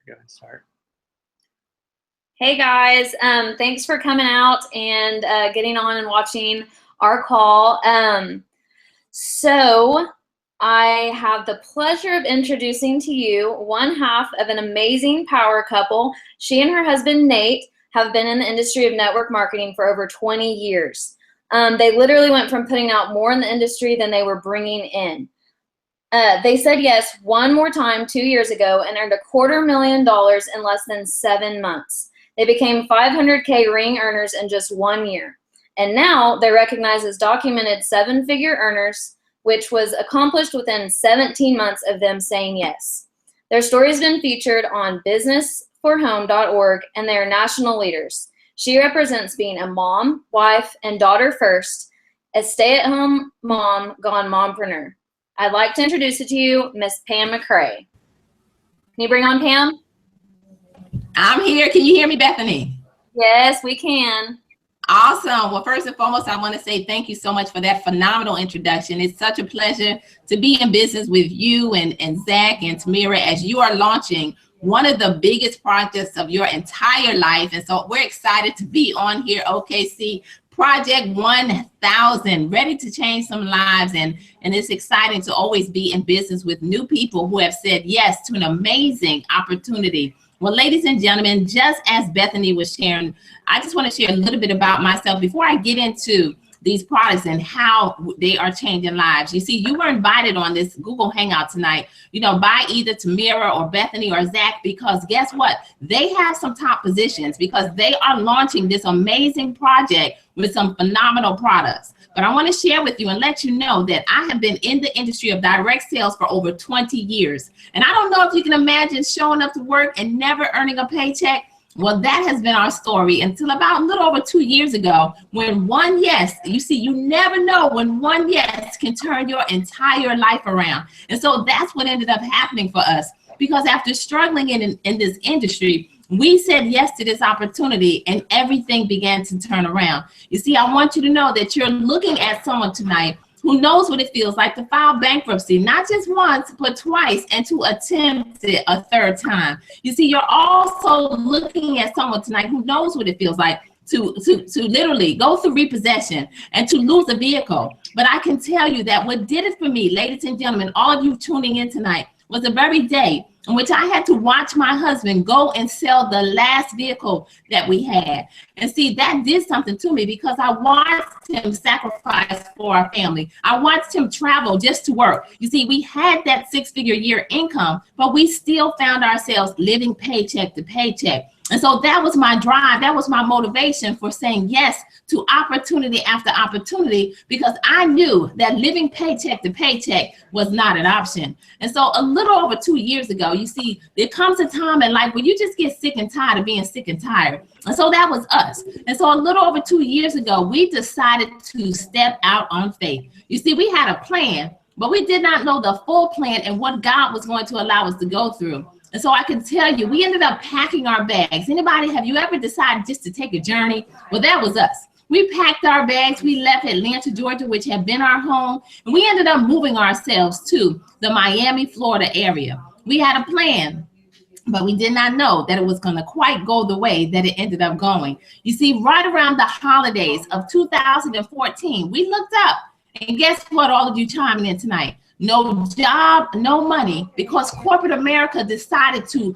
Go ahead and start. Hey guys, thanks for coming out and getting on and watching our call. So I have the pleasure of introducing to you one half of an amazing power couple. She and her husband, Nate, have been in the industry of network marketing for over 20 years. They literally went from putting out more in the industry than they were bringing in. They said yes one more time 2 years ago and earned $250,000 in less than 7 months. They became 500K ring earners in just 1 year. And now they're recognized as documented 7-figure earners, which was accomplished within 17 months of them saying yes. Their story has been featured on businessforhome.org, and they are national leaders. She represents being a mom, wife, and daughter first, a stay-at-home mom gone mompreneur. I'd like to introduce it to you, Miss Pam McCray. Can you bring on Pam? I'm here. Can you hear me, Bethany? Yes, we can. Awesome. Well, first and foremost, I want to say thank you so much for that phenomenal introduction. It's such a pleasure to be in business with you and Zach and Tamira as you are launching one of the biggest projects of your entire life. And so we're excited to be on here, OKC. Project 1000, ready to change some lives, and it's exciting to always be in business with new people who have said yes to an amazing opportunity. Well, ladies and gentlemen, just as Bethany was sharing, I just want to share a little bit about myself before I get into these products and how they are changing lives. You see, you were invited on this Google Hangout tonight, by either Tamira or Bethany or Zach, because guess what? They have some top positions because they are launching this amazing project with some phenomenal products. But I want to share with you and let you know that I have been in the industry of direct sales for over 20 years. And I don't know if you can imagine showing up to work and never earning a paycheck. Well, that has been our story until about a little over 2 years ago, when one yes, you see, you never know when one yes can turn your entire life around. And so that's what ended up happening for us, because after struggling in this industry, we said yes to this opportunity and everything began to turn around. You see, I want you to know that you're looking at someone tonight who knows what it feels like to file bankruptcy, not just once, but twice, and to attempt it a third time. You see, you're also looking at someone tonight who knows what it feels like to literally go through repossession and to lose a vehicle. But I can tell you that what did it for me, ladies and gentlemen, all of you tuning in tonight, was the very day in which I had to watch my husband go and sell the last vehicle that we had. And see, that did something to me because I watched him sacrifice for our family. I watched him travel just to work. You see, we had that 6-figure year income, but we still found ourselves living paycheck to paycheck. And so that was my drive. That was my motivation for saying yes to opportunity after opportunity, because I knew that living paycheck to paycheck was not an option. And so a little over 2 years ago, you see, there comes a time in life where you just get sick and tired of being sick and tired. And so that was us. And so a little over 2 years ago, we decided to step out on faith. You see, we had a plan, but we did not know the full plan and what God was going to allow us to go through. And so I can tell you, we ended up packing our bags. Anybody, have you ever decided just to take a journey? Well, that was us. We packed our bags. We left Atlanta, Georgia, which had been our home. And we ended up moving ourselves to the Miami, Florida area. We had a plan, but we did not know that it was going to quite go the way that it ended up going. You see, right around the holidays of 2014, we looked up, and guess what, all of you chiming in tonight? No job, no money, because corporate America decided to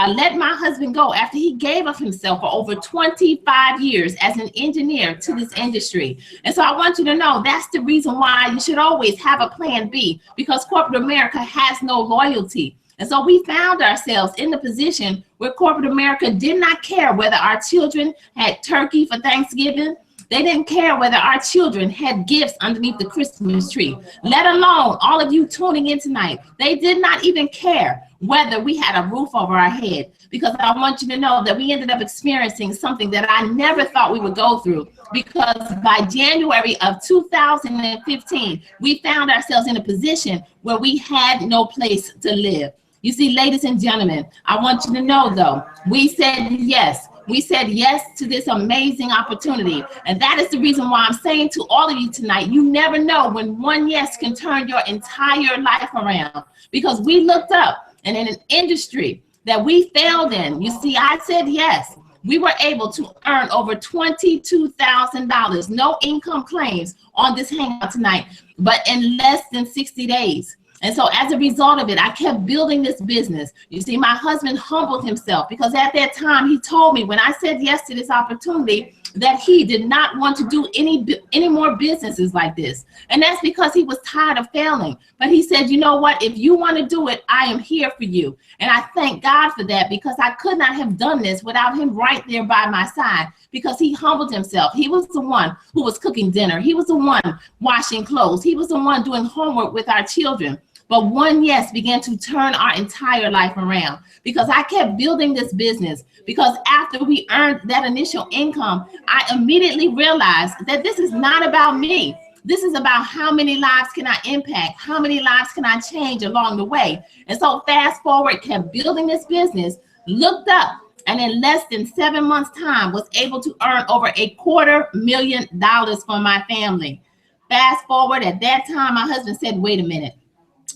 let my husband go after he gave of himself for over 25 years as an engineer to this industry. And so I want you to know that's the reason why you should always have a plan B, because corporate America has no loyalty. And so we found ourselves in the position where corporate America did not care whether our children had turkey for Thanksgiving. They didn't care whether our children had gifts underneath the Christmas tree, let alone all of you tuning in tonight. They did not even care whether we had a roof over our head, because I want you to know that we ended up experiencing something that I never thought we would go through, because by January of 2015, we found ourselves in a position where we had no place to live. You see, ladies and gentlemen, I want you to know, though, we said yes. We said yes to this amazing opportunity. And that is the reason why I'm saying to all of you tonight, you never know when one yes can turn your entire life around. Because we looked up, and in an industry that we failed in. You see, I said yes. We were able to earn over $22,000, no income claims on this hangout tonight, but in less than 60 days. And so as a result of it, I kept building this business. You see, my husband humbled himself because at that time he told me when I said yes to this opportunity that he did not want to do any more businesses like this. And that's because he was tired of failing. But he said, you know what, if you want to do it, I am here for you. And I thank God for that, because I could not have done this without him right there by my side, because he humbled himself. He was the one who was cooking dinner. He was the one washing clothes. He was the one doing homework with our children. But one yes began to turn our entire life around, because I kept building this business. Because after we earned that initial income, I immediately realized that this is not about me. This is about how many lives can I impact? How many lives can I change along the way? And so fast forward, kept building this business, looked up, and in less than 7 months' time was able to earn over $250,000 for my family. Fast forward, at that time, my husband said, wait a minute.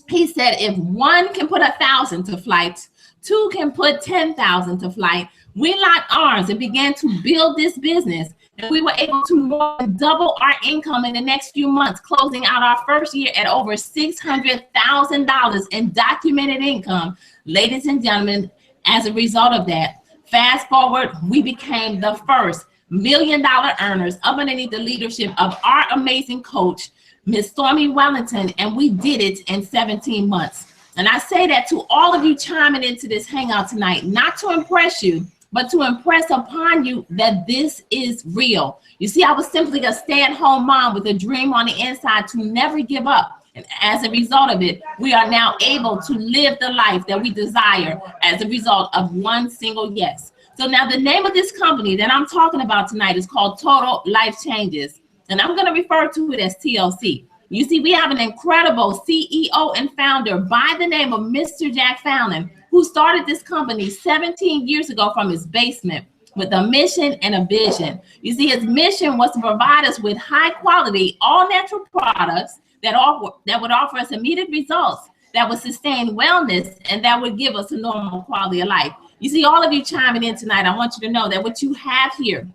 He said, if one can put 1,000 to flight, two can put 10,000 to flight. We locked arms and began to build this business. And we were able to more than double our income in the next few months, closing out our first year at over $600,000 in documented income. Ladies and gentlemen, as a result of that, fast forward, we became the first $1 million earners up underneath the leadership of our amazing coach, Miss Stormy Wellington, and we did it in 17 months. And I say that to all of you chiming into this hangout tonight, not to impress you, but to impress upon you that this is real. You see, I was simply a stay-at-home mom with a dream on the inside to never give up. And as a result of it, we are now able to live the life that we desire as a result of one single yes. So now the name of this company that I'm talking about tonight is called Total Life Changes. And I'm going to refer to it as TLC. You see, we have an incredible CEO and founder by the name of Mr. Jack Fallon, who started this company 17 years ago from his basement with a mission and a vision. You see, his mission was to provide us with high quality, all natural products that would offer us immediate results, that would sustain wellness, and that would give us a normal quality of life. You see, all of you chiming in tonight, I want you to know that what you have here,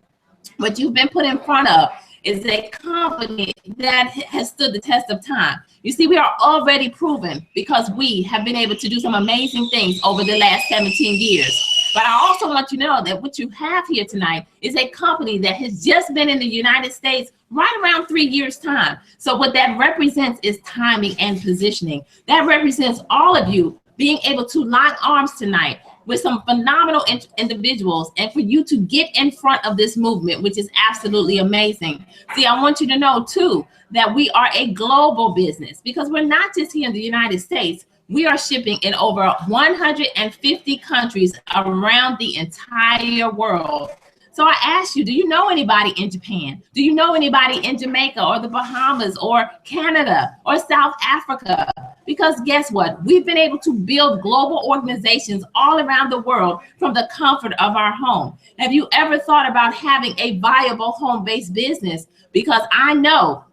what you've been put in front of, is a company that has stood the test of time. You see, we are already proven because we have been able to do some amazing things over the last 17 years. But I also want you to know that what you have here tonight is a company that has just been in the United States right around 3 years' time. So what that represents is timing and positioning. That represents all of you being able to lock arms tonight with some phenomenal individuals, and for you to get in front of this movement, which is absolutely amazing. See, I want you to know too that we are a global business, because we're not just here in the United States. We are shipping in over 150 countries around the entire world. So I ask you, do you know anybody in Japan? Do you know anybody in Jamaica or the Bahamas or Canada or South Africa? Because guess what? We've been able to build global organizations all around the world from the comfort of our home. Have you ever thought about having a viable home-based business? Because I know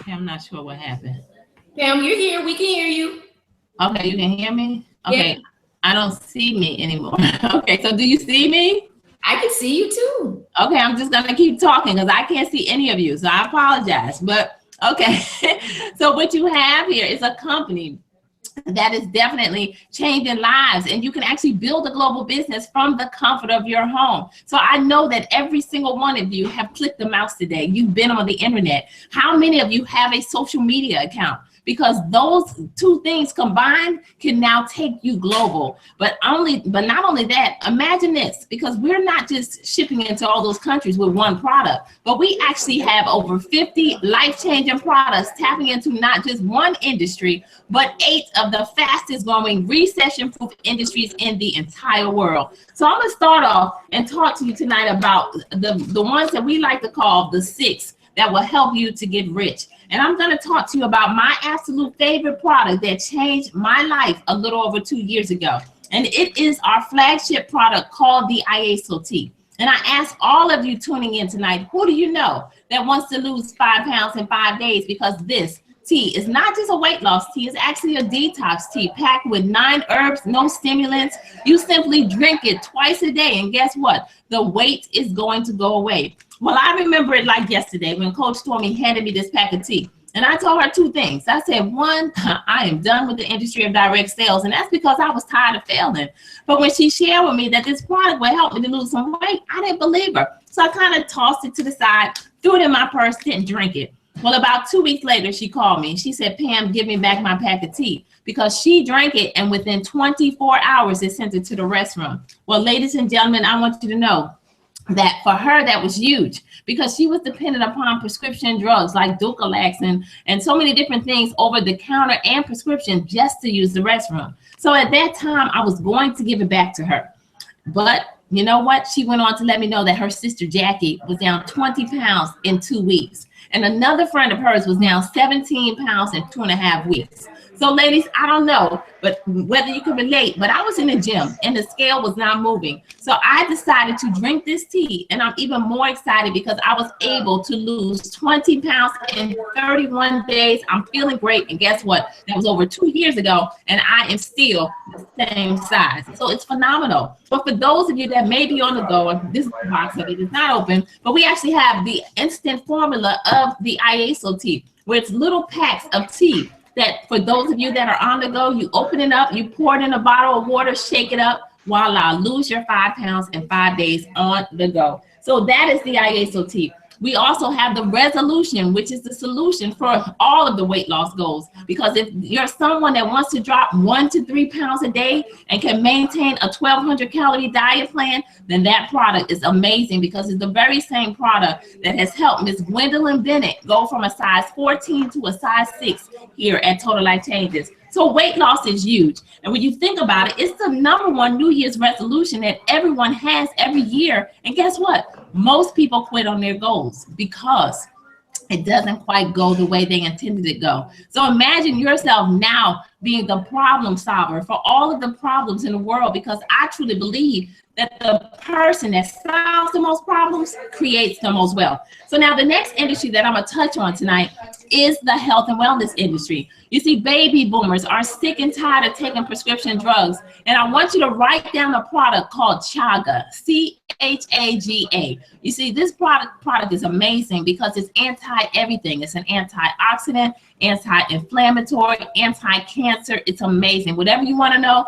I'm not sure what happened. Pam, you're here. We can hear you. Okay, you can hear me? Okay, Yeah. I don't see me anymore. Okay, so do you see me? I can see you too. Okay, I'm just gonna keep talking because I can't see any of you, so I apologize. But okay, so what you have here is a company that is definitely changing lives, and you can actually build a global business from the comfort of your home. So I know that every single one of you have clicked the mouse today. You've been on the internet. How many of you have a social media account? Because those two things combined can now take you global. But not only that, imagine this, because we're not just shipping into all those countries with one product, but we actually have over 50 life-changing products tapping into not just one industry, but 8 of the fastest growing recession-proof industries in the entire world. So I'm gonna start off and talk to you tonight about the ones that we like to call the 6 that will help you to get rich. And I'm going to talk to you about my absolute favorite product that changed my life a little over 2 years ago. And it is our flagship product called the IASO tea. And I ask all of you tuning in tonight, who do you know that wants to lose 5 pounds in 5 days? Because this tea is not just a weight loss tea, it's actually a detox tea packed with 9 herbs, no stimulants. You simply drink it twice a day, and guess what? The weight is going to go away. Well, I remember it like yesterday when Coach Stormy handed me this pack of tea. And I told her 2 things. I said, 1, I am done with the industry of direct sales. And that's because I was tired of failing. But when she shared with me that this product would help me to lose some weight, I didn't believe her. So I kind of tossed it to the side, threw it in my purse, didn't drink it. Well, about 2 weeks later, she called me. She said, Pam, give me back my pack of tea, because she drank it and within 24 hours, it sent it to the restroom. Well, ladies and gentlemen, I want you to know that for her, that was huge, because she was dependent upon prescription drugs like Dulcolax and so many different things over the counter and prescription just to use the restroom. So at that time, I was going to give it back to her. But you know what? She went on to let me know that her sister Jackie was down 20 pounds in 2 weeks. And another friend of hers was down 17 pounds in 2.5 weeks. So ladies, I don't know, but whether you can relate, but I was in the gym and the scale was not moving. So I decided to drink this tea, and I'm even more excited because I was able to lose 20 pounds in 31 days. I'm feeling great. And guess what? That was over 2 years ago, and I am still the same size. So it's phenomenal. But for those of you that may be on the go, this box of it is not open, but we actually have the instant formula of the IASO tea, where it's little packs of tea that for those of you that are on the go, you open it up, you pour it in a bottle of water, shake it up, voila, lose your 5 pounds in 5 days on the go. So that is the IASO tea. We also have the resolution, which is the solution for all of the weight loss goals. Because if you're someone that wants to drop 1 to 3 pounds a day and can maintain a 1,200 calorie diet plan, then that product is amazing, because it's the very same product that has helped Miss Gwendolyn Bennett go from a size 14 to a size 6 here at Total Life Changes. So weight loss is huge. And when you think about it, it's the #1 New Year's resolution that everyone has every year. And guess what? Most people quit on their goals because it doesn't quite go the way they intended it to go. So imagine yourself now being the problem solver for all of the problems in the world, because I truly believe that the person that solves the most problems creates the most wealth. So now the next industry that I'm gonna touch on tonight is the health and wellness industry. You see, baby boomers are sick and tired of taking prescription drugs. And I want you to write down a product called Chaga, CHAGA. You see, this product is amazing because it's anti-everything. It's an antioxidant, anti-inflammatory, anti-cancer. It's amazing. Whatever you want to know,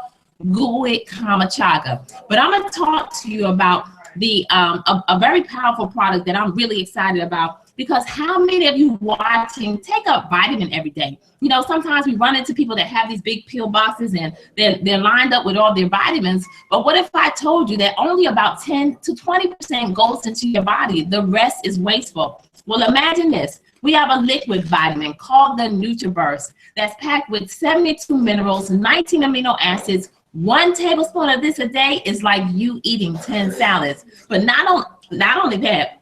Google it, Chaga. But I'm going to talk to you about the a very powerful product that I'm really excited about, because how many of you watching take a vitamin every day? You know, sometimes we run into people that have these big pill boxes and they're lined up with all their vitamins. But what if I told you that only about 10 to 20% goes into your body? The rest is wasteful. Well, imagine this. We have a liquid vitamin called the NutriBurst that's packed with 72 minerals, 19 amino acids. 1 tablespoon of this a day is like you eating 10 salads. But not only that,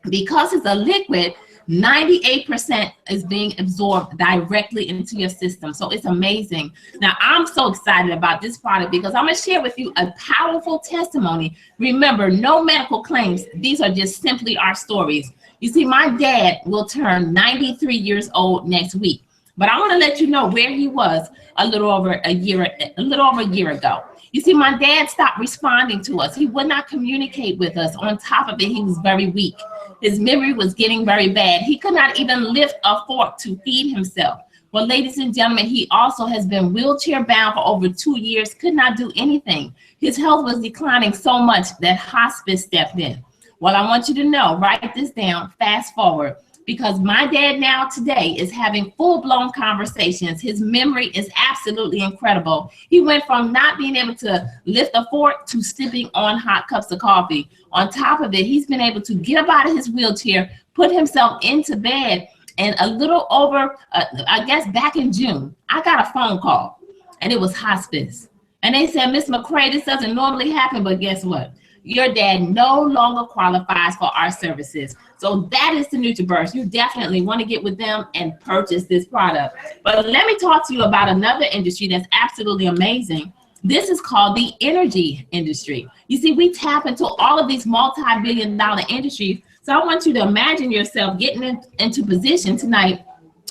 because it's a liquid, 98% is being absorbed directly into your system. So it's amazing. Now, I'm so excited about this product because I'm going to share with you a powerful testimony. Remember, no medical claims. These are just simply our stories. You see, my dad will turn 93 years old next week. But I want to let you know where he was a little over a year ago. You see, my dad stopped responding to us. He would not communicate with us. On top of it, he was very weak. His memory was getting very bad. He could not even lift a fork to feed himself. Well, ladies and gentlemen, he also has been wheelchair bound for over 2 years, could not do anything. His health was declining so much that hospice stepped in. Well, I want you to know, write this down, fast forward, because my dad now today is having full-blown conversations. His memory is absolutely incredible. He went from not being able to lift a fork to sipping on hot cups of coffee. On top of it, he's been able to get up out of his wheelchair, put himself into bed, and a little over, I guess back in June, I got a phone call, and it was hospice. And they said, Miss McCray, this doesn't normally happen, but guess what? Your dad no longer qualifies for our services. So that is the NutriBurst. You definitely want to get with them and purchase this product. But let me talk to you about another industry that's absolutely amazing. This is called the energy industry. You see, we tap into all of these multi-billion-dollar industries. So I want you to imagine yourself getting into position tonight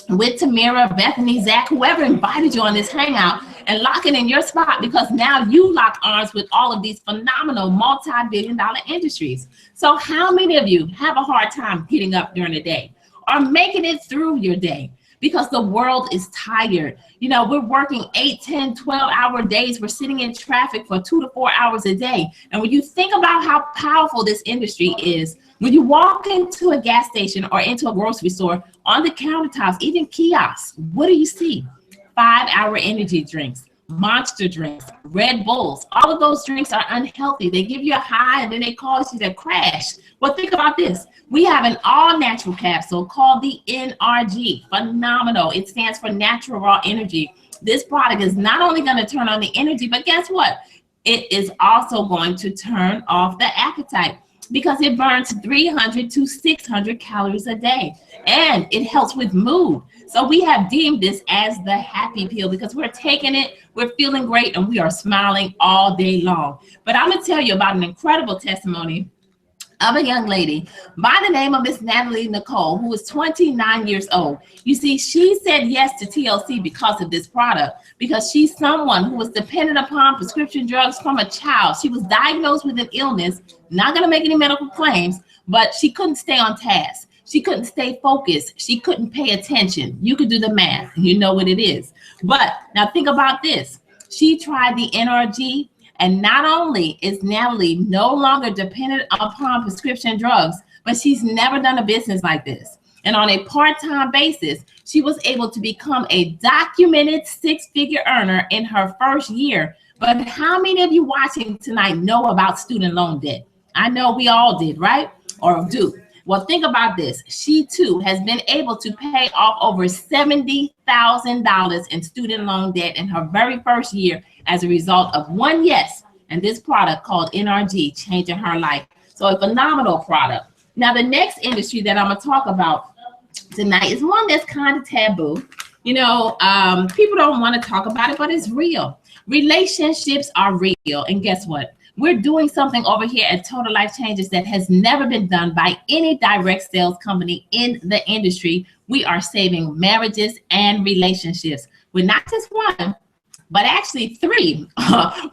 with Tamira, Bethany, Zach, whoever invited you on this hangout, and locking in your spot, because now you lock arms with all of these phenomenal multi-billion-dollar industries. So how many of you have a hard time getting up during the day or making it through your day? Because the world is tired. You know, we're working 8, 10, 12-hour days. We're sitting in traffic for 2 to 4 hours a day. And when you think about how powerful this industry is, when you walk into a gas station or into a grocery store, on the countertops, even kiosks, what do you see? 5-hour energy drinks, Monster drinks, Red Bulls. All of those drinks are unhealthy. They give you a high and then they cause you to crash. Well, think about this. We have an all-natural capsule called the NRG. Phenomenal. It stands for Natural Raw Energy. This product is not only going to turn on the energy, but guess what? It is also going to turn off the appetite, because it burns 300 to 600 calories a day, and it helps with mood. So we have deemed this as the happy pill, because we're taking it, we're feeling great, and we are smiling all day long. But I'm gonna tell you about an incredible testimony of a young lady by the name of Miss Natalie Nicole, who is 29 years old. You see, she said yes to TLC because of this product, because she's someone who was dependent upon prescription drugs from a child. She was diagnosed with an illness, not going to make any medical claims, but she couldn't stay on task. She couldn't stay focused. She couldn't pay attention. You could do the math, you know what it is. But now think about this. She tried the NRG, and not only is Natalie no longer dependent upon prescription drugs, but she's never done a business like this. And on a part-time basis, she was able to become a documented 6-figure earner in her first year. But how many of you watching tonight know about student loan debt? I know we all did, right? Or do. Well, think about this. She too has been able to pay off over $70,000 in student loan debt in her very first year as a result of one yes and this product called NRG changing her life. So a phenomenal product. Now, the next industry that I'm going to talk about tonight is one that's kind of taboo. You know, people don't want to talk about it, but it's real. Relationships are real. And guess what? We're doing something over here at Total Life Changes that has never been done by any direct sales company in the industry. We are saving marriages and relationships with not just one, but actually 3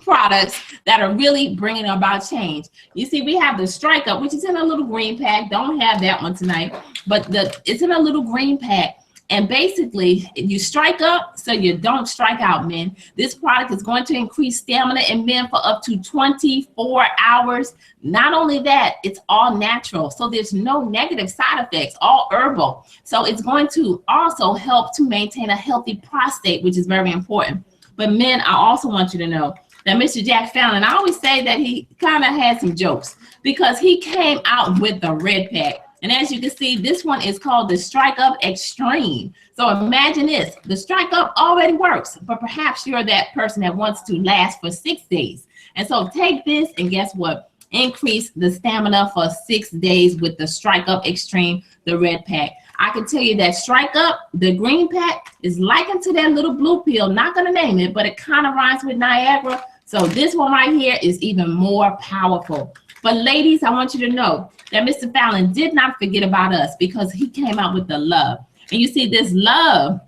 products that are really bringing about change. You see, we have the Strike Up, which is in a little green pack. Don't have that one tonight, but it's in a little green pack. And basically, you strike up so you don't strike out, men. This product is going to increase stamina in men for up to 24 hours. Not only that, it's all natural. So there's no negative side effects, all herbal. So it's going to also help to maintain a healthy prostate, which is very important. But men, I also want you to know that Mr. Jack Fallon, I always say that he kind of had some jokes, because he came out with the red pack. And as you can see, this one is called the Strike Up Extreme. So imagine this, the Strike Up already works, but perhaps you're that person that wants to last for 6 days. And so take this and guess what? Increase the stamina for 6 days with the Strike Up Extreme, the red pack. I can tell you that Strike Up, the green pack, is likened to that little blue pill. Not gonna name it, but it kind of rhymes with Niagara. So this one right here is even more powerful. But ladies, I want you to know that Mr. Fallon did not forget about us, because he came out with the love. And you see, this love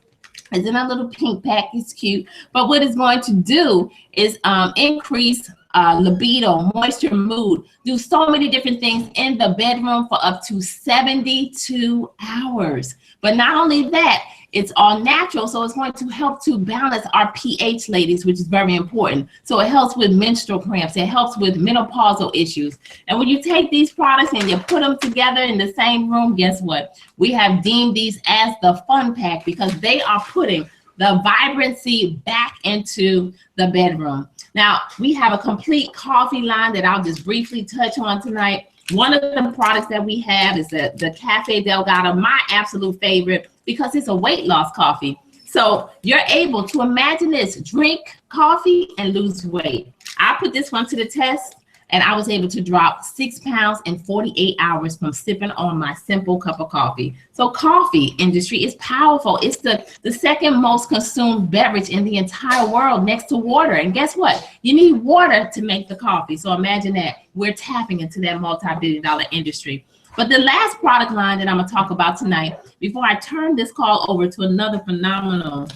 is in a little pink pack. It's cute. But what it's going to do is increase libido, moisture, mood, do so many different things in the bedroom for up to 72 hours. But not only that, it's all natural, so it's going to help to balance our pH, ladies, which is very important. So it helps with menstrual cramps. It helps with menopausal issues. And when you take these products and you put them together in the same room, guess what? We have deemed these as the fun pack, because they are putting the vibrancy back into the bedroom. Now, we have a complete coffee line that I'll just briefly touch on tonight. One of the products that we have is the Cafe Delgado, my absolute favorite, because it's a weight loss coffee. So you're able to, imagine this, drink coffee and lose weight. I put this one to the test, and I was able to drop 6 pounds in 48 hours from sipping on my simple cup of coffee. So coffee industry is powerful. It's the second most consumed beverage in the entire world next to water. And guess what? You need water to make the coffee. So imagine that we're tapping into that multi-billion-dollar industry. But the last product line that I'm going to talk about tonight, before I turn this call over to another phenomenal,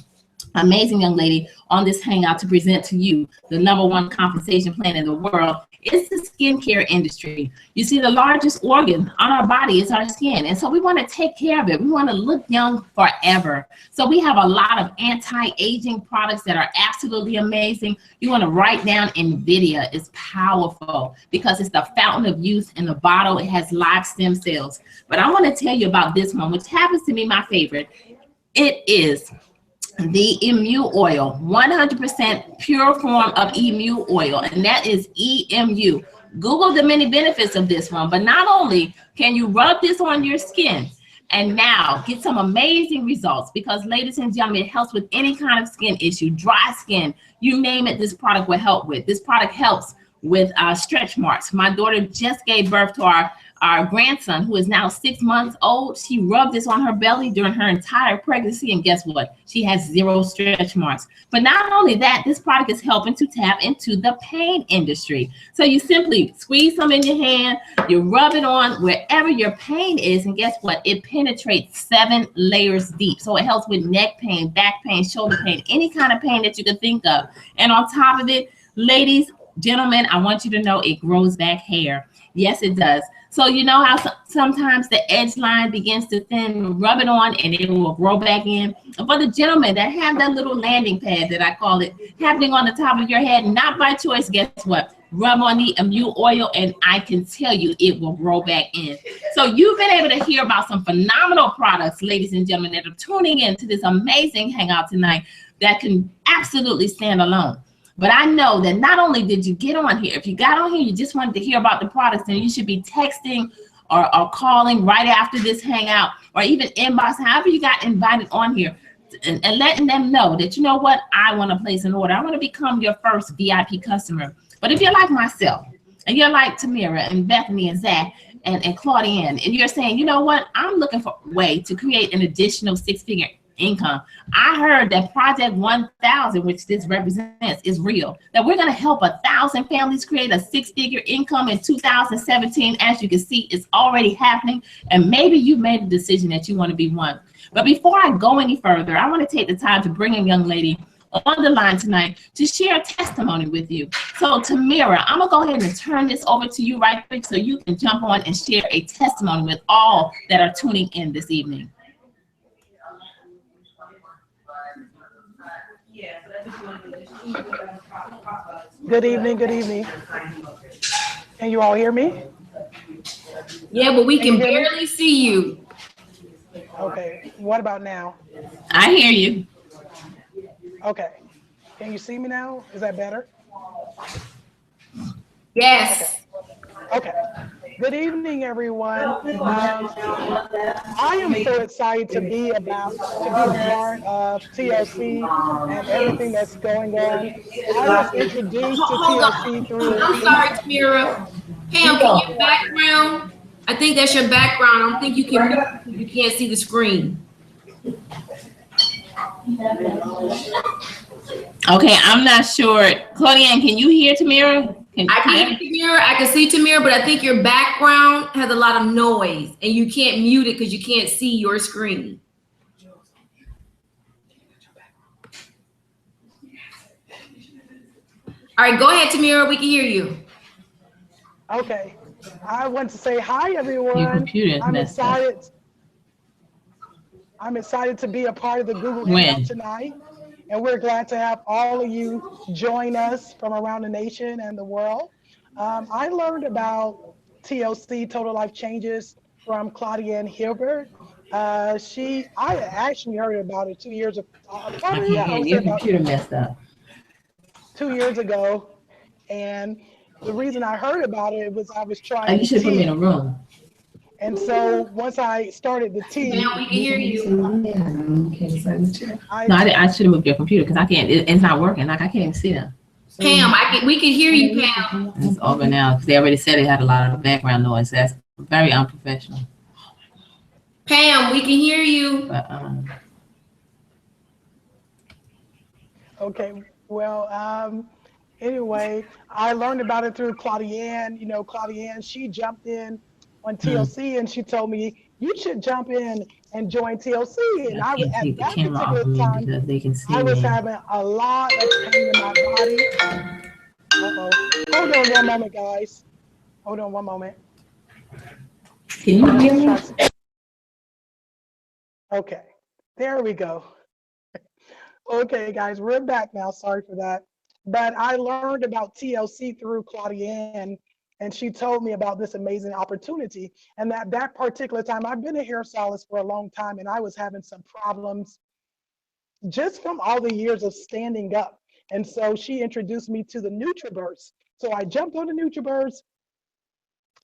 amazing young lady on this hangout to present to you the #1 compensation plan in the world, is the skincare industry. You see, the largest organ on our body is our skin. And so we want to take care of it. We want to look young forever. So we have a lot of anti-aging products that are absolutely amazing. You want to write down NVIDIA. It's powerful because it's the fountain of youth in the bottle. It has live stem cells. But I want to tell you about this one, which happens to be my favorite. It is the emu oil, 100% pure form of emu oil, and that is EMU. Google the many benefits of this one, but not only can you rub this on your skin and now get some amazing results, because ladies and gentlemen, it helps with any kind of skin issue, dry skin, you name it, this product will help with. This product helps with stretch marks. My daughter just gave birth to our grandson, who is now 6 months old. She rubbed this on her belly during her entire pregnancy, and guess what? She has 0 stretch marks. But not only that, this product is helping to tap into the pain industry. So you simply squeeze some in your hand, you rub it on wherever your pain is, and guess what? It penetrates 7 layers deep. So it helps with neck pain, back pain, shoulder pain, any kind of pain that you can think of. And on top of it, ladies, gentlemen, I want you to know it grows back hair. Yes, it does. So you know how sometimes the edge line begins to thin, rub it on and it will grow back in. And for the gentlemen that have that little landing pad that I call it, happening on the top of your head, not by choice, guess what? Rub on the emu oil and I can tell you it will grow back in. So you've been able to hear about some phenomenal products, ladies and gentlemen, that are tuning in to this amazing hangout tonight that can absolutely stand alone. But I know that not only did you get on here, if you got on here, you just wanted to hear about the products, then you should be texting or calling right after this hangout, or even inbox, however you got invited on here, and letting them know that, you know what, I want to place an order. I want to become your first VIP customer. But if you're like myself, and you're like Tamira and Bethany and Zach and Claudienne, and you're saying, you know what, I'm looking for a way to create an additional 6-figure income. I heard that Project 1000, which this represents, is real. That we're going to help 1,000 families create a 6-figure income in 2017. As you can see, it's already happening. And maybe you made a decision that you want to be one. But before I go any further, I want to take the time to bring a young lady on the line tonight to share a testimony with you. So Tamira, I'm going to go ahead and turn this over to you right quick so you can jump on and share a testimony with all that are tuning in this evening. Good evening, good evening. Can you all hear me? Yeah, but we can barely see you. Okay, what about now? I hear you. Okay, can you see me now? Is that better? Yes. Okay. Good evening, everyone. I am so excited to be a part of TLC and everything that's going on. I was introduced to TLC through. I'm sorry, Tamira. Pam, can your background? I think that's your background. I don't think you can't see the screen. Okay, I'm not sure. Claudienne, can you hear Tamira? I can hear Tamira, I can see Tamira, but I think your background has a lot of noise and you can't mute it because you can't see your screen. All right, go ahead, Tamira. We can hear you. Okay. I want to say hi, everyone. Your computer is messed up. I'm excited to be a part of the Google Hangout tonight. And we're glad to have all of you join us from around the nation and the world. I learned about TLC, Total Life Changes, from Claudienne Hilbert. I actually heard about it 2 years ago. Your computer messed up. 2 years ago. And the reason I heard about it was I was trying. You should put me in a room. And so once I started the tea, Now we can hear you. I should have moved your computer because I can't. It's not working. Like I can't even see them. Pam, we can hear you, Pam. It's over now because they already said it had a lot of background noise. That's very unprofessional. Pam, we can hear you. But, Okay, well, anyway, I learned about it through Claudiane. You know, Claudiane, she jumped in on TLC and she told me, you should jump in and join TLC. And I was, at that particular time, I was having a lot of pain in my body. Uh-oh. Hold on one moment, guys. Hold on one moment. Can you hear me? Okay, there we go. Okay, guys, we're back now. Sorry for that. But I learned about TLC through Claudiane, and she told me about this amazing opportunity. And that particular time, I've been a hairstylist for a long time, and I was having some problems just from all the years of standing up. And so she introduced me to the NutriBurst. So I jumped on the NutriBurst,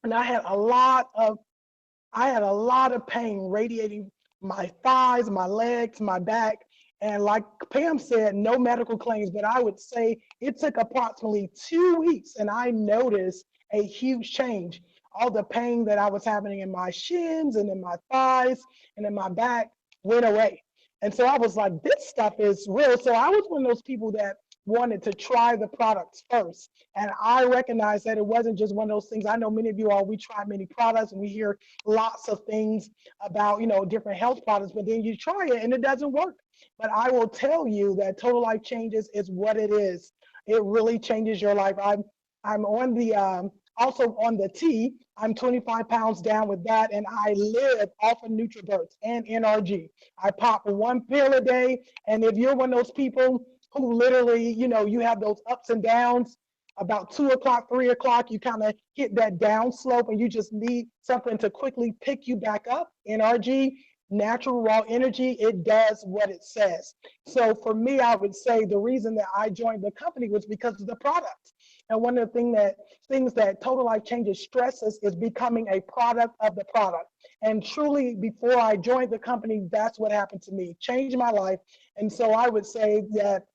and I had a lot of pain radiating my thighs, my legs, my back. And like Pam said, no medical claims, but I would say it took approximately 2 weeks and I noticed a huge change. All the pain that I was having in my shins and in my thighs and in my back went away. And so I was like, this stuff is real. So I was one of those people that wanted to try the products first. And I recognized that it wasn't just one of those things. I know many of you all, we try many products and we hear lots of things about, you know, different health products, but then you try it and it doesn't work. But I will tell you that Total Life Changes is what it is. It really changes your life. I'm on the, also on the T, I'm 25 pounds down with that, and I live off of NutriBurst and NRG. I pop 1 pill a day, and if you're one of those people who literally, you know, you have those ups and downs, about 2 o'clock, 3 o'clock, you kind of hit that down slope and you just need something to quickly pick you back up. NRG, natural raw energy, it does what it says. So for me, I would say the reason that I joined the company was because of the product. And one of the things that Total Life Changes stresses is becoming a product of the product. And truly, before I joined the company, that's what happened to me, changed my life. And so I would say that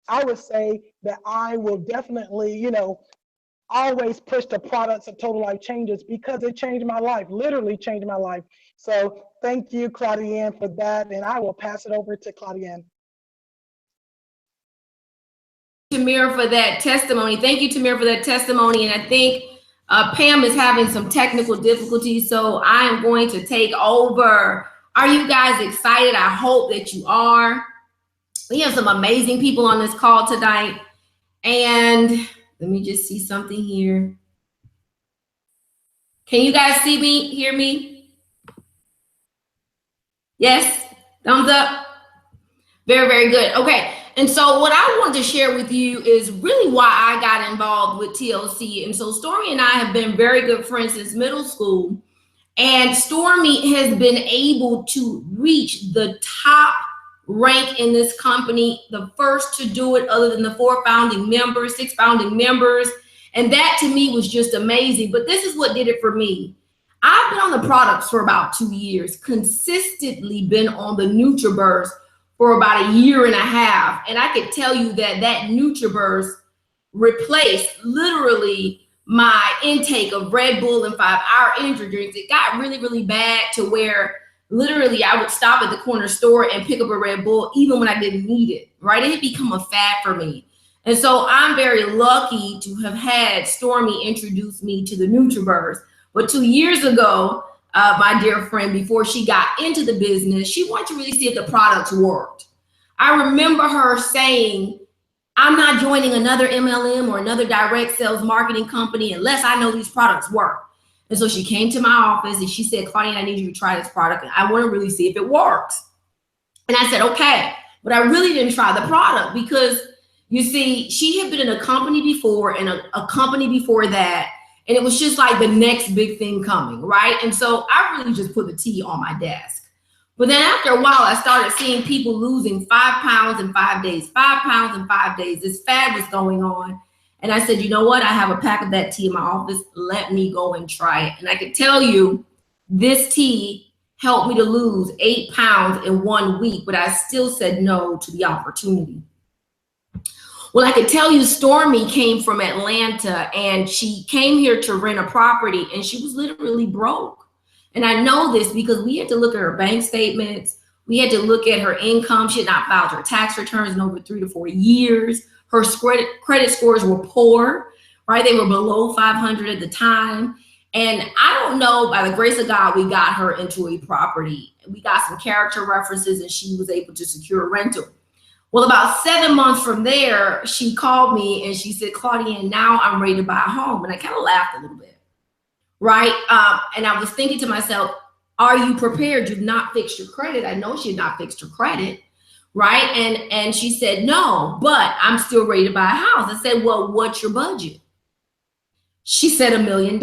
I will definitely, you know, always push the products of Total Life Changes because it changed my life, literally changed my life. So thank you, Claudiane, for that. And I will pass it over to Claudiane. Tamir, for that testimony. Thank you, Tamir, for that testimony. And I think Pam is having some technical difficulties, so I am going to take over. Are you guys excited? I hope that you are. We have some amazing people on this call tonight. And let me just see something here. Can you guys see me, hear me? Yes, thumbs up. Very, very good. Okay. And so what I want to share with you is really why I got involved with TLC. And so Stormy and I have been very good friends since middle school. And Stormy has been able to reach the top rank in this company, the first to do it other than the 6 founding members. And that to me was just amazing. But this is what did it for me. I've been on the products for about 2 years, consistently been on the NutriBurst for about 1.5 years. And I could tell you that NutriBurst replaced literally my intake of Red Bull and 5-hour energy drinks. It got really, really bad to where literally I would stop at the corner store and pick up a Red Bull even when I didn't need it, right? It had become a fad for me. And so I'm very lucky to have had Stormy introduce me to the NutriBurst. But 2 years ago, my dear friend, before she got into the business, she wanted to really see if the products worked. I remember her saying, I'm not joining another MLM or another direct sales marketing company unless I know these products work. And so she came to my office and she said, Claudiane, I need you to try this product. And I want to really see if it works. And I said, okay. But I really didn't try the product because, you see, she had been in a company before and a company before that. And it was just like the next big thing coming, right? And so I really just put the tea on my desk. But then after a while, I started seeing people losing 5 pounds in 5 days, 5 pounds in 5 days. This fad was going on. And I said, you know what? I have a pack of that tea in my office. Let me go and try it. And I can tell you this tea helped me to lose 8 pounds in 1 week, but I still said no to the opportunity. Well, I could tell you Stormy came from Atlanta and she came here to rent a property and she was literally broke. And I know this because we had to look at her bank statements. We had to look at her income. She had not filed her tax returns in over 3 to 4 years. Her credit scores were poor, right? They were below 500 at the time. And I don't know, by the grace of God, we got her into a property. We got some character references and she was able to secure a rental. Well, about 7 months from there, she called me and she said, Claudienne, now I'm ready to buy a home. And I kind of laughed a little bit, right? And I was thinking to myself, are you prepared? You've not fixed your credit. I know she had not fixed her credit, right? And she said, no, but I'm still ready to buy a house. I said, well, what's your budget? She said $1 million.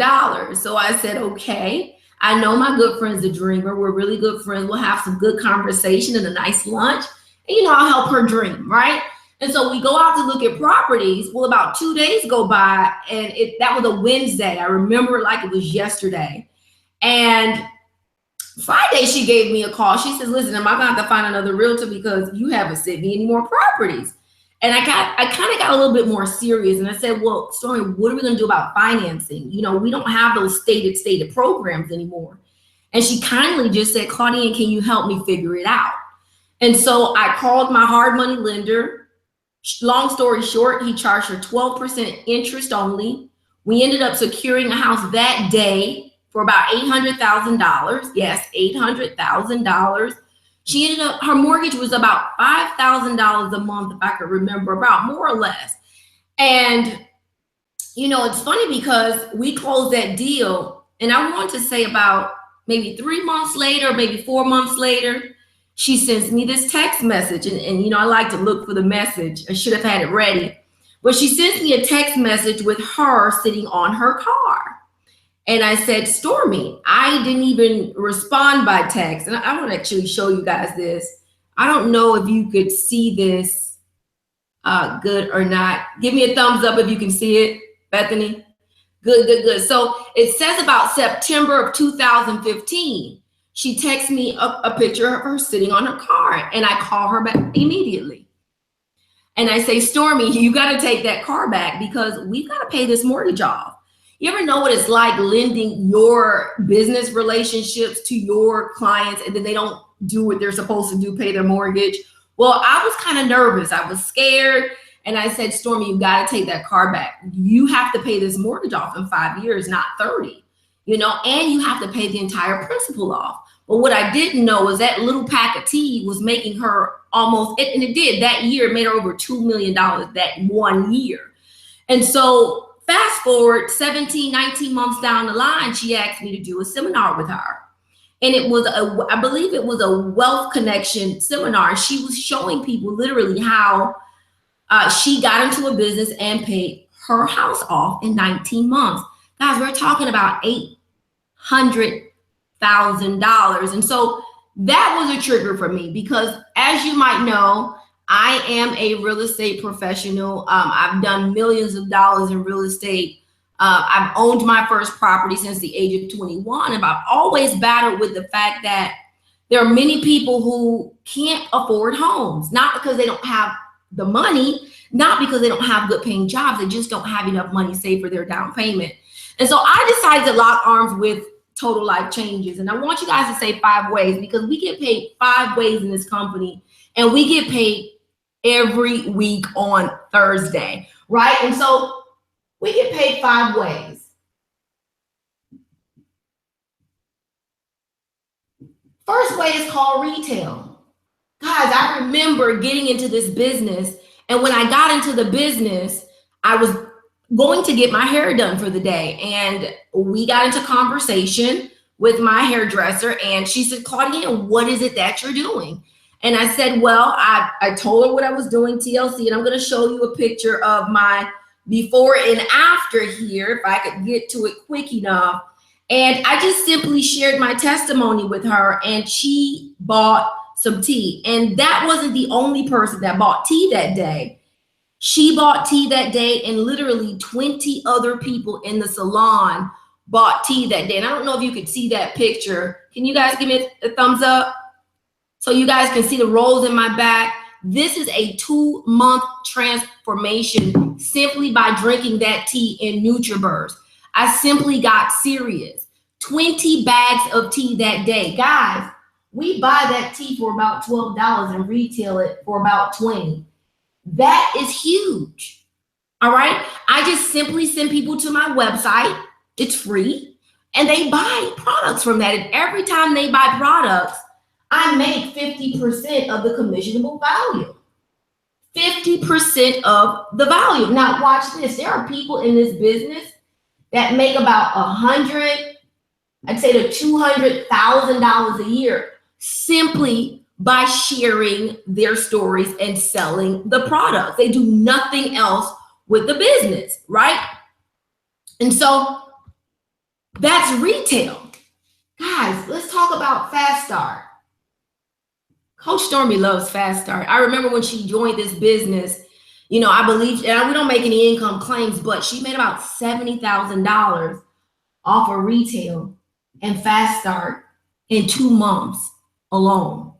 So I said, okay, I know my good friend's a dreamer. We're really good friends. We'll have some good conversation and a nice lunch. And, you know, I'll help her dream, right? And so we go out to look at properties. Well, about 2 days go by and that was a Wednesday. I remember it like it was yesterday. And Friday, she gave me a call. She says, listen, am I going to have to find another realtor because you haven't sent me any more properties? And I kind of got a little bit more serious. And I said, well, Stormy, what are we going to do about financing? You know, we don't have those stated programs anymore. And she kindly just said, Claudienne, can you help me figure it out? And so I called my hard money lender. Long story short, he charged her 12% interest only. We ended up securing a house that day for about $800,000. Yes, $800,000. She ended up, her mortgage was about $5,000 a month, if I could remember, about more or less. And, you know, it's funny because we closed that deal, and I want to say about maybe 3 months later, maybe 4 months later, she sends me this text message. And you know, I like to look for the message. I should have had it ready. But she sends me a text message with her sitting on her car. And I said, Stormy, I didn't even respond by text. And I want to actually show you guys this. I don't know if you could see this good or not. Give me a thumbs up if you can see it, Bethany. Good, good, good. So it says about September of 2015. She texts me a picture of her sitting on her car, and I call her back immediately. And I say, Stormy, you got to take that car back because we've got to pay this mortgage off. You ever know what it's like lending your business relationships to your clients and then they don't do what they're supposed to do, pay their mortgage? Well, I was kind of nervous. I was scared. And I said, Stormy, you got to take that car back. You have to pay this mortgage off in 5 years, not 30, you know, and you have to pay the entire principal off. But what I didn't know was that little pack of tea was making her almost, and it did, that year, it made her over $2 million that 1 year. And so fast forward 17, 19 months down the line, she asked me to do a seminar with her. And it was, I believe it was a wealth connection seminar. She was showing people literally how she got into a business and paid her house off in 19 months. Guys, we're talking about $800,000. And so that was a trigger for me because, as you might know, I am a real estate professional. I've done millions of dollars in real estate. I've owned my first property since the age of 21. And I've always battled with the fact that there are many people who can't afford homes, not because they don't have the money, not because they don't have good paying jobs. They just don't have enough money saved for their down payment. And so I decided to lock arms with Total Life Changes. And I want you guys to say 5 ways because we get paid 5 ways in this company and we get paid every week on Thursday, right? And so we get paid 5 ways. First way is called retail. Guys, I remember getting into this business, and when I got into the business, I was going to get my hair done for the day, and we got into conversation with my hairdresser, and she said, Claudienne, what is it that you're doing? And I said, well, I told her what I was doing, TLC, and I'm going to show you a picture of my before and after here, if I could get to it quick enough. And I just simply shared my testimony with her, and she bought some tea. And that wasn't the only person that bought tea that day. She bought tea that day, and literally 20 other people in the salon bought tea that day. And I don't know if you could see that picture. Can you guys give me a thumbs up? So you guys can see the rolls in my back. This is a 2-month transformation simply by drinking that tea in NutriBurst. I simply got serious. 20 bags of tea that day. Guys, we buy that tea for about $12 and retail it for about $20. That is huge. All right. I just simply send people to my website. It's free. And they buy products from that. And every time they buy products, I make 50% of the commissionable value. 50% of the value. Now watch this. There are people in this business that make about I'd say to $200,000 a year simply by sharing their stories and selling the products. They do nothing else with the business, right? And so that's retail. Guys, let's talk about Fast Start. Coach Stormy loves Fast Start. I remember when she joined this business, you know, I believe, and we don't make any income claims, but she made about $70,000 off of retail and Fast Start in 2 months alone.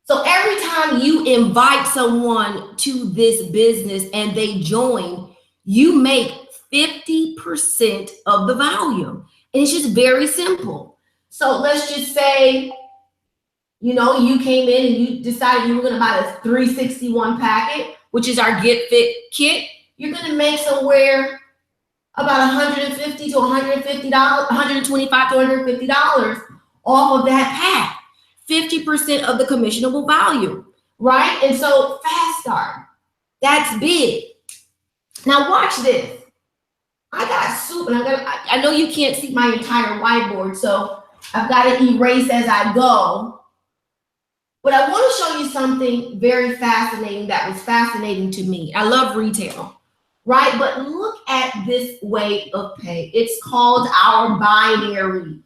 So every time you invite someone to this business and they join, you make 50% of the value. And it's just very simple. So let's just say, you know, you came in and you decided you were going to buy this 361 packet, which is our Get Fit kit. You're going to make somewhere about $150 to $150, $125 to $150 off of that pack. 50% of the commissionable value, right? And so Fast Start, that's big. Now watch this. I got soup, and I know you can't see my entire whiteboard, so I've got to erase as I go. But I want to show you something very fascinating that was fascinating to me. I love retail, right? But look at this way of pay. It's called our binary.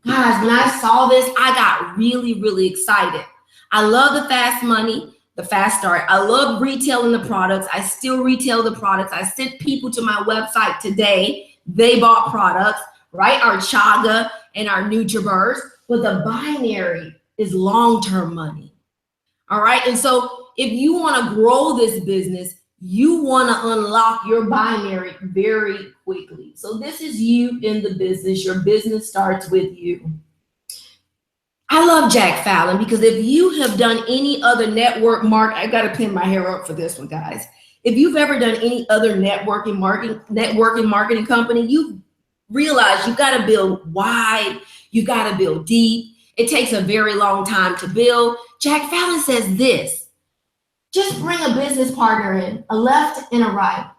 Guys, when I saw this, I got really, really excited. I love the fast money, the Fast Start. I love retailing the products. I still retail the products. I sent people to my website today. They bought products, right? Our Chaga and our NutriBurst. But the binary is long-term money. All right. And so if you want to grow this business, you want to unlock your binary very quickly. So this is you in the business. Your business starts with you. I love Jack Fallon because if you have done any other network I got to pin my hair up for this one, guys. If you've ever done any other networking marketing company, you realize you got to build wide. You got to build deep. It takes a very long time to build. Jack Fallon says this. Just bring a business partner in, a left and a right.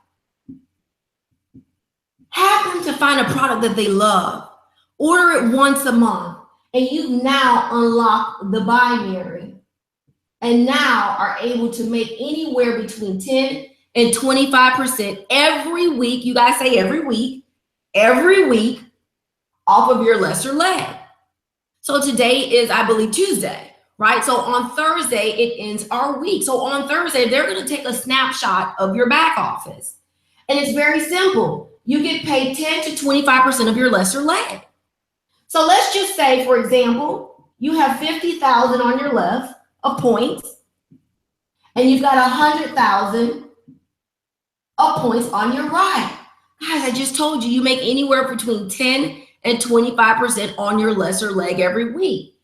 Have them to find a product that they love. Order it once a month, and you now unlock the binary. And now are able to make anywhere between 10 and 25% every week. You guys say every week off of your lesser leg. So today is, I believe, Tuesday. Right? So on Thursday, it ends our week. So on Thursday, they're going to take a snapshot of your back office. And it's very simple. You get paid 10 to 25% of your lesser leg. So let's just say, for example, you have 50,000 on your left of points, and you've got 100,000 of points on your right. Guys, I just told you, you make anywhere between 10 and 25% on your lesser leg every week.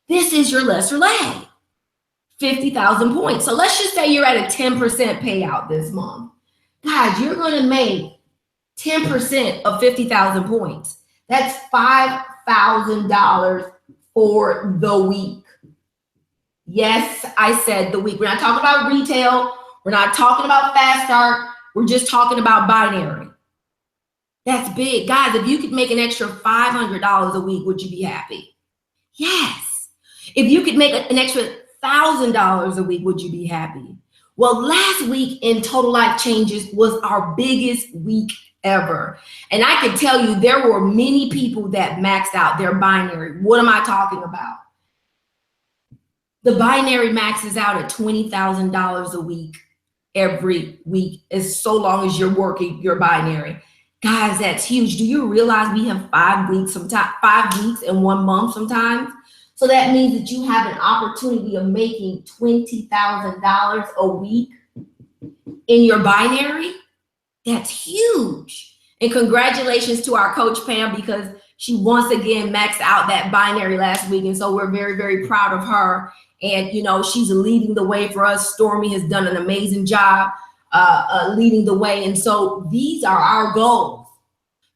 This is your lesser leg, 50,000 points. So let's just say you're at a 10% payout this month. Guys, you're going to make 10% of 50,000 points. That's $5,000 for the week. Yes, I said the week. We're not talking about retail. We're not talking about Fast Start. We're just talking about binary. That's big. Guys, if you could make an extra $500 a week, would you be happy? Yes. If you could make an extra $1,000 a week, would you be happy? Well, last week in Total Life Changes was our biggest week ever. And I can tell you there were many people that maxed out their binary. What am I talking about? The binary maxes out at $20,000 a week every week, as so long as you're working your binary. Guys, that's huge. Do you realize we have 5 weeks in 1 month sometimes? So So that means that you have an opportunity of making $20,000 a week in your binary. That's huge. And congratulations to our coach Pam, because she once again maxed out that binary last week. And so we're very, very proud of her. And, you know, she's leading the way for us. Stormy has done an amazing job leading the way. And so these are our goals.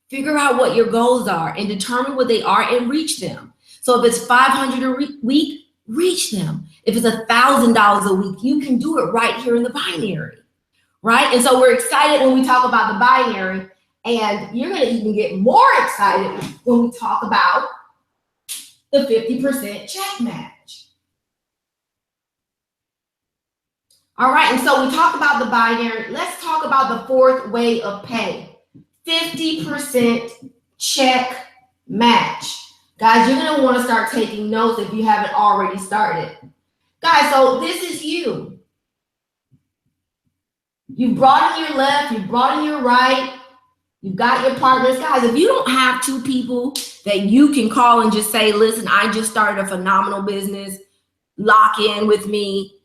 Figure out what your goals are and determine what they are and reach them. So if it's $500 a week, reach them. If it's $1,000 a week, you can do it right here in the binary. Right? And so we're excited when we talk about the binary, and you're going to even get more excited when we talk about the 50% check match. All right, and so we talked about the binary. Let's talk about the fourth way of pay, 50% check match. Guys, you're going to want to start taking notes if you haven't already started. Guys, so this is you. You brought in your left, you brought in your right, you've got your partners. Guys, if you don't have two people that you can call and just say, listen, I just started a phenomenal business, lock in with me,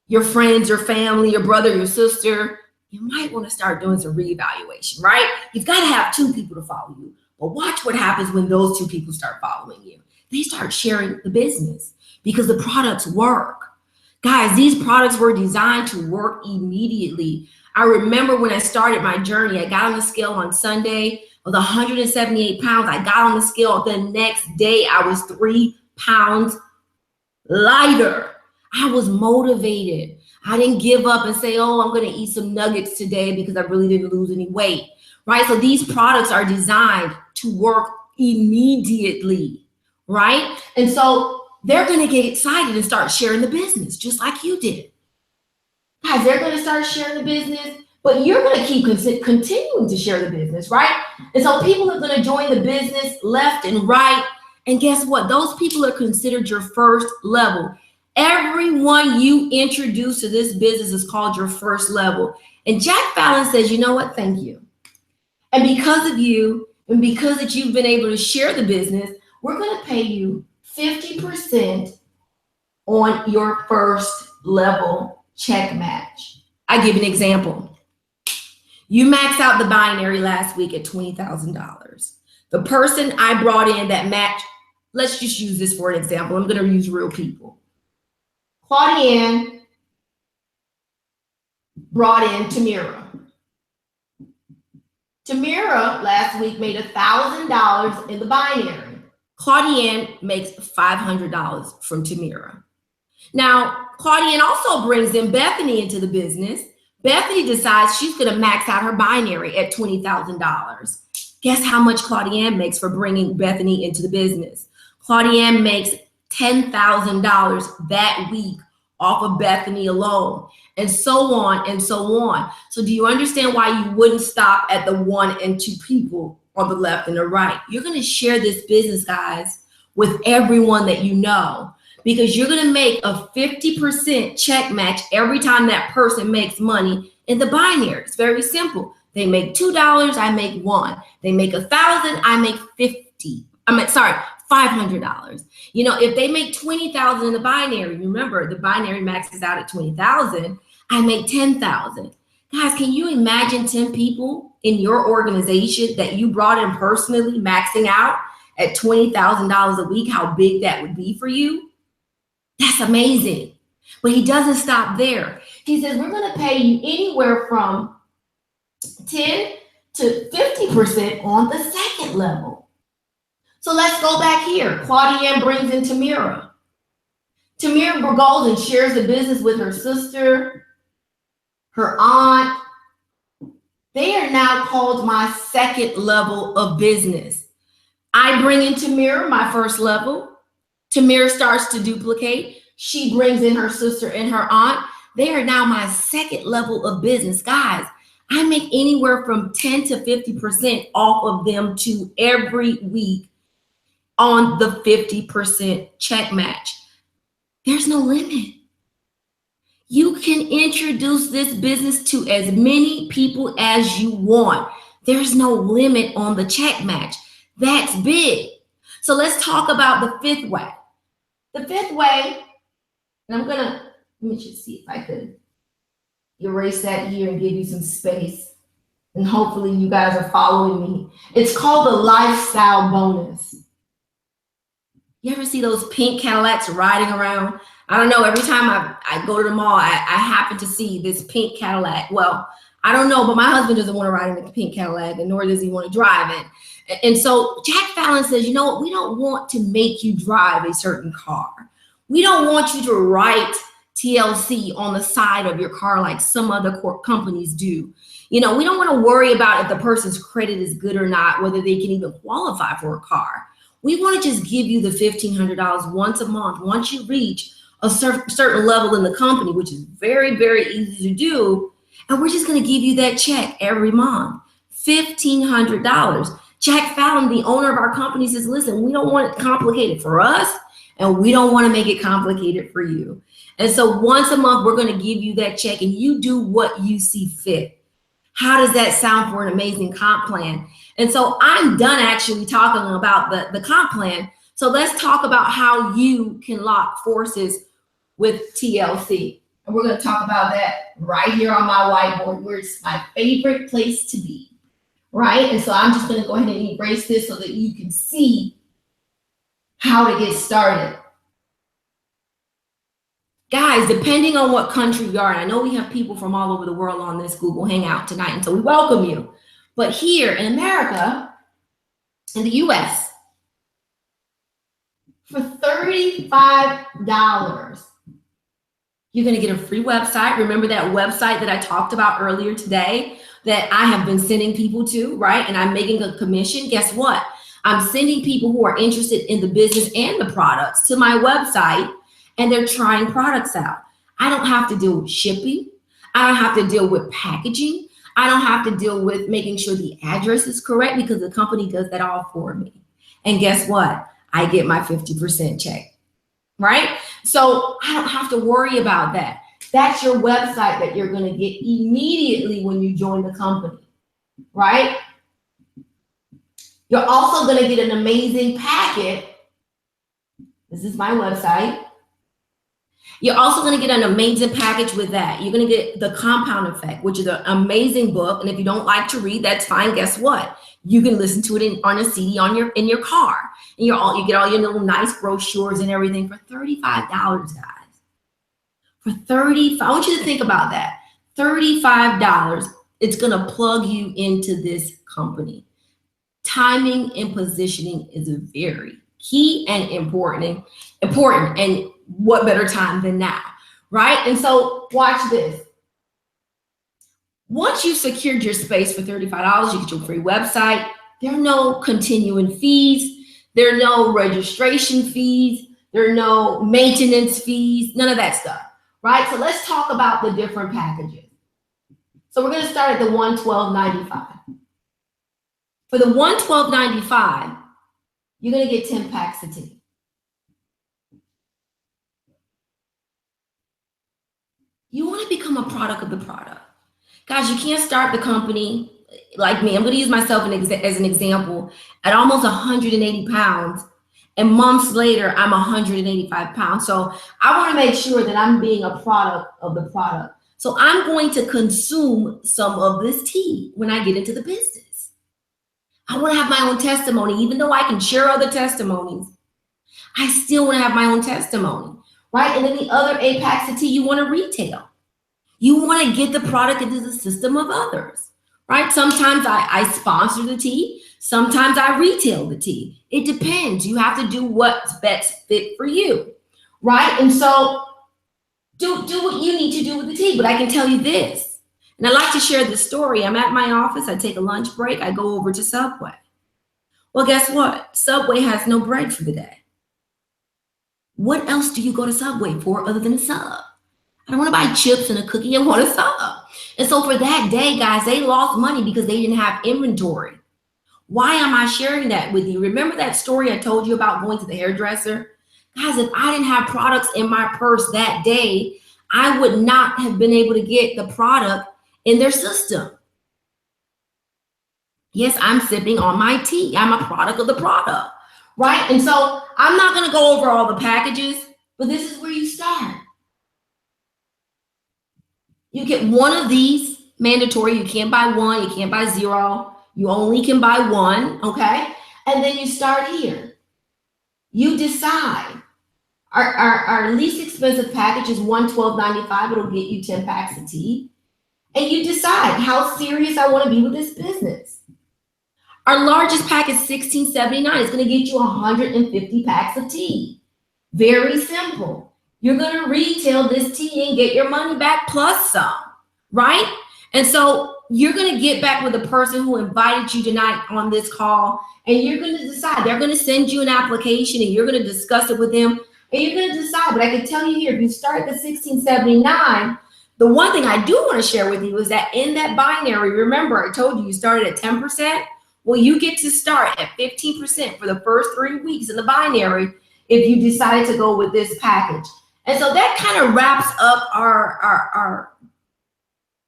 your friends, your family, your brother, your sister, you might want to start doing some reevaluation, right? You've got to have two people to follow you. But watch what happens when those two people start following you. They start sharing the business because the products work. Guys, these products were designed to work immediately. I remember when I started my journey, I got on the scale on Sunday, I was 178 pounds. I got on the scale the next day, I was 3 pounds lighter. I was motivated. I didn't give up and say, oh, I'm going to eat some nuggets today because I really didn't lose any weight, right? So these products are designed to work immediately, right? And so they're going to get excited and start sharing the business just like you did. Guys, they're going to start sharing the business, but you're going to keep continuing to share the business, right? And so people are going to join the business left and right. And guess what? Those people are considered your first level. Everyone you introduce to this business is called your first level. And Jack Fallon says, you know what? Thank you. And because of you, and because that you've been able to share the business, we're going to pay you 50% on your first level check match. I give an example. You maxed out the binary last week at $20,000. The person I brought in that match, let's just use this for an example. I'm going to use real people. Claudienne brought in Tamira. Tamira last week made $1,000 in the binary. Claudienne makes $500 from Tamira. Now, Claudienne also brings in Bethany into the business. Bethany decides she's going to max out her binary at $20,000. Guess how much Claudienne makes for bringing Bethany into the business? Claudienne makes $10,000 that week off of Bethany alone, and so on and so on. So do you understand why you wouldn't stop at the 1 and 2 people on the left and the right? You're going to share this business, guys, with everyone that you know, because you're going to make a 50% check match every time that person makes money in the binary. It's very simple. They make $2, I make $1. They make $1,000, I make $500. You know, if they make $20,000 in the binary, remember the binary maxes out at $20,000, I make $10,000. Guys, can you imagine 10 people in your organization that you brought in personally maxing out at $20,000 a week? How big that would be for you? That's amazing. But he doesn't stop there. He says, we're going to pay you anywhere from 10 to 50% on the second level. So let's go back here. Claudienne brings in Tamira. Tamira goes and shares the business with her sister, her aunt. They are now called my second level of business. I bring in Tamira, my first level. Tamira starts to duplicate. She brings in her sister and her aunt. They are now my second level of business. Guys, I make anywhere from 10 to 50% off of them too every week on the 50% check match. There's no limit. You can introduce this business to as many people as you want. There's no limit on the check match. That's big. So let's talk about the fifth way. The fifth way, and let me just see if I could erase that here and give you some space. And hopefully you guys are following me. It's called the lifestyle bonus. You ever see those pink Cadillacs riding around? I don't know, every time I go to the mall, I happen to see this pink Cadillac. Well, I don't know, but my husband doesn't want to ride in the pink Cadillac, and nor does he want to drive it. And so Jack Fallon says, you know what, we don't want to make you drive a certain car. We don't want you to write TLC on the side of your car like some other companies do. You know, we don't want to worry about if the person's credit is good or not, whether they can even qualify for a car. We want to just give you the $1,500 once a month. Once you reach a certain level in the company, which is very, very easy to do, and we're just going to give you that check every month, $1,500. Jack Fallon, the owner of our company, says, listen, we don't want it complicated for us, and we don't want to make it complicated for you. And so once a month, we're going to give you that check, and you do what you see fit. How does that sound for an amazing comp plan? And so I'm done actually talking about the comp plan. So let's talk about how you can lock forces with TLC. And we're going to talk about that right here on my whiteboard, where it's my favorite place to be, right? And so I'm just going to go ahead and erase this so that you can see how to get started. Guys, depending on what country you are, and I know we have people from all over the world on this Google Hangout tonight, and so we welcome you. But here in America, in the US, for $35, you're going to get a free website. Remember that website that I talked about earlier today that I have been sending people to, right? And I'm making a commission. Guess what? I'm sending people who are interested in the business and the products to my website, and they're trying products out. I don't have to deal with shipping. I don't have to deal with packaging. I don't have to deal with making sure the address is correct because the company does that all for me. And guess what? I get my 50% check, right? So I don't have to worry about that. That's your website that you're going to get immediately when you join the company, right? You're also going to get an amazing packet. This is my website. You're also going to get an amazing package with that. You're going to get the Compound Effect, which is an amazing book. And if you don't like to read, that's fine. Guess what? You can listen to it on a CD in your car. And you get all your little nice brochures and everything for $35, guys. For $35, I want you to think about that. $35, it's going to plug you into this company. Timing and positioning is very key and important. And what better time than now, right? And so watch this. Once you've secured your space for $35, you get your free website. There are no continuing fees. There are no registration fees. There are no maintenance fees, none of that stuff, right? So let's talk about the different packages. So we're going to start at the $112.95. For the $112.95, you're going to get 10 packs of tea. You want to become a product of the product. Guys, you can't start the company like me. I'm going to use myself as an example at almost 180 pounds. And months later, I'm 185 pounds. So I want to make sure that I'm being a product of the product. So I'm going to consume some of this tea when I get into the business. I want to have my own testimony. Even though I can share other testimonies, I still want to have my own testimony. Right? And then the other 8 packs of tea you want to retail. You want to get the product into the system of others, right? Sometimes I sponsor the tea. Sometimes I retail the tea. It depends. You have to do what's best fit for you, right? And so do what you need to do with the tea. But I can tell you this, and I like to share this story. I'm at my office. I take a lunch break. I go over to Subway. Well, guess what? Subway has no bread for the day. What else do you go to Subway for other than a sub? I don't want to buy chips and a cookie. I want a sub. And so for that day, guys, they lost money because they didn't have inventory. Why am I sharing that with you? Remember that story I told you about going to the hairdresser? Guys, if I didn't have products in my purse that day, I would not have been able to get the product in their system. Yes, I'm sipping on my tea. I'm a product of the product. Right? And so I'm not going to go over all the packages. But this is where you start. You get one of these mandatory. You can't buy one. You can't buy zero. You only can buy one, okay? And then you start here. You decide. Our least expensive package is $112.95. It'll get you 10 packs of tea. And you decide how serious I want to be with this business. Our largest pack is $16.79. It's going to get you 150 packs of tea. Very simple. You're going to retail this tea and get your money back plus some, right? And so you're going to get back with the person who invited you tonight on this call, and you're going to decide. They're going to send you an application, and you're going to discuss it with them, and you're going to decide. But I can tell you here, if you start at the $16.79, the one thing I do want to share with you is that in that binary, remember I told you started at 10%. Well, you get to start at 15% for the first 3 weeks in the binary if you decided to go with this package. And so that kind of wraps up our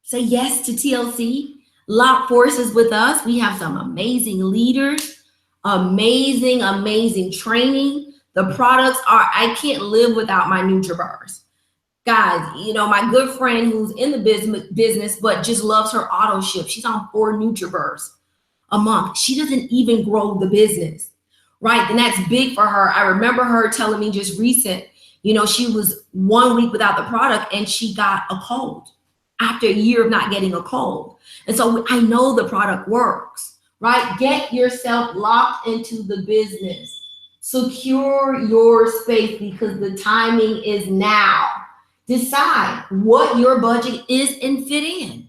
say yes to TLC. Lock forces with us. We have some amazing leaders, amazing training. The products are, I can't live without my NutriBars. Guys, you know, my good friend who's in the business, but just loves her auto ship. She's on 4 NutriBars a month. She doesn't even grow the business, right? And that's big for her. I remember her telling me just recent, you know, she was 1 week without the product and she got a cold after a year of not getting a cold. And so I know the product works, right? Get yourself locked into the business. Secure your space because the timing is now. Decide what your budget is and fit in.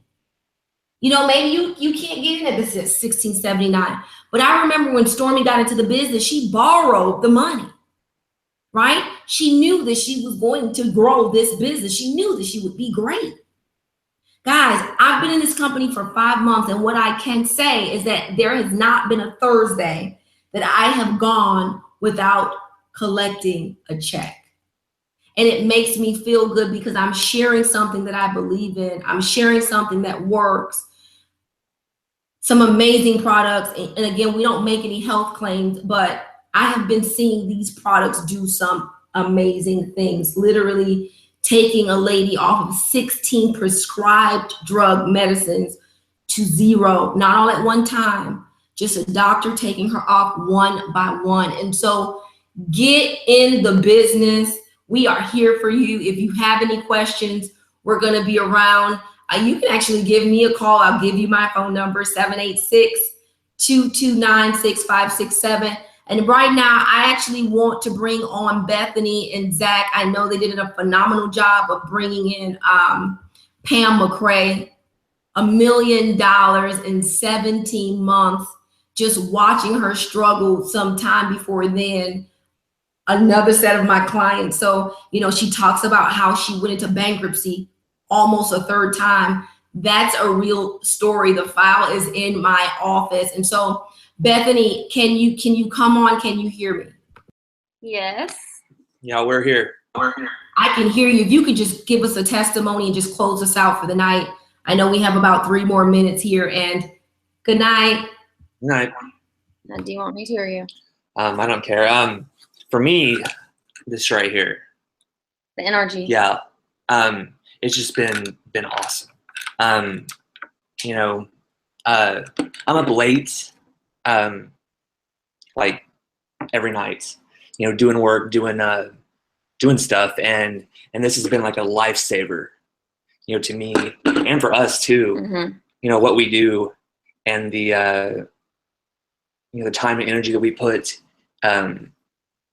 You know, maybe you can't get in at the $16.79. But I remember when Stormy got into the business, she borrowed the money, right? She knew that she was going to grow this business. She knew that she would be great. Guys, I've been in this company for 5 months, and what I can say is that there has not been a Thursday that I have gone without collecting a check. And it makes me feel good because I'm sharing something that I believe in. I'm sharing something that works. Some amazing products. And again, we don't make any health claims, but I have been seeing these products do some amazing things. Literally taking a lady off of 16 prescribed drug medicines to 0, not all at one time, just a doctor taking her off one by one. And so get in the business. We are here for you. If you have any questions, we're going to be around. You can actually give me a call. I'll give you my phone number, 786-229-6567. And right now, I actually want to bring on Bethany and Zach. I know they did a phenomenal job of bringing in Pam McCray, $1 million in 17 months, just watching her struggle some time before then. Another set of my clients. So, you know, she talks about how she went into bankruptcy almost a 3rd time. That's a real story. The file is in my office. And so, Bethany, can you come on? Can you hear me? Yes. Yeah, we're here. I can hear you. If you could just give us a testimony and just close us out for the night. I know we have about 3 more minutes here, and good night. Good night. Now, do you want me to or you? I don't care. For me, this right here. The NRG. Yeah. It's just been awesome. You know, I'm up late, like every night, you know, doing work, doing stuff, and this has been like a lifesaver, you know, to me and for us too. Mm-hmm. You know what we do, and the you know, the time and energy that we put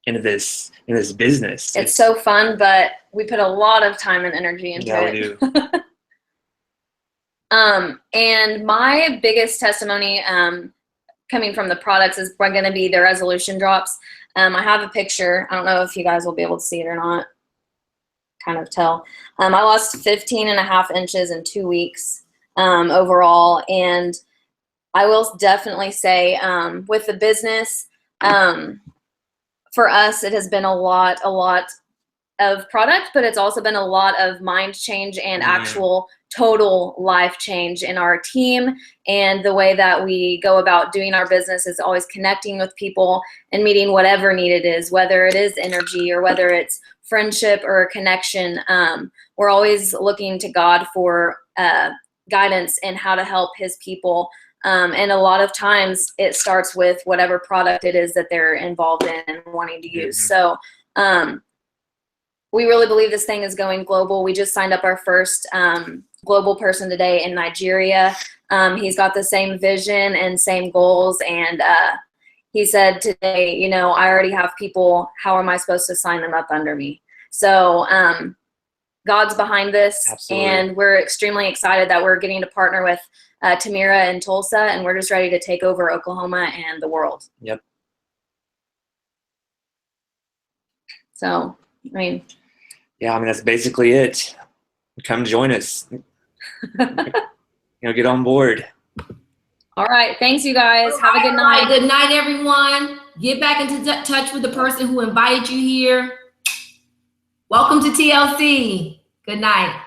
into this business. It's so fun, but we put a lot of time and energy into it. We do. And my biggest testimony coming from the products is going to be the resolution drops. I have a picture. I don't know if you guys will be able to see it or not. Kind of tell. I lost 15.5 inches in 2 weeks overall. And I will definitely say with the business, for us, it has been a lot of product, but it's also been a lot of mind change and actual total life change in our team. And the way that we go about doing our business is always connecting with people and meeting whatever need it is, whether it is energy or whether it's friendship or a connection. We're always looking to God for guidance in how to help his people. And a lot of times it starts with whatever product it is that they're involved in and wanting to use. So we really believe this thing is going global. We just signed up our first global person today in Nigeria. He's got the same vision and same goals. And he said today, you know, I already have people. How am I supposed to sign them up under me? So God's behind this. Absolutely. And we're extremely excited that we're getting to partner with Tamira in Tulsa, and we're just ready to take over Oklahoma and the world. Yep. So, I mean. Yeah, I mean, that's basically it. Come join us. Get on board. All right. Thanks, you guys. Have a good night. Good night, everyone. Get back into touch with the person who invited you here. Welcome to TLC. Good night.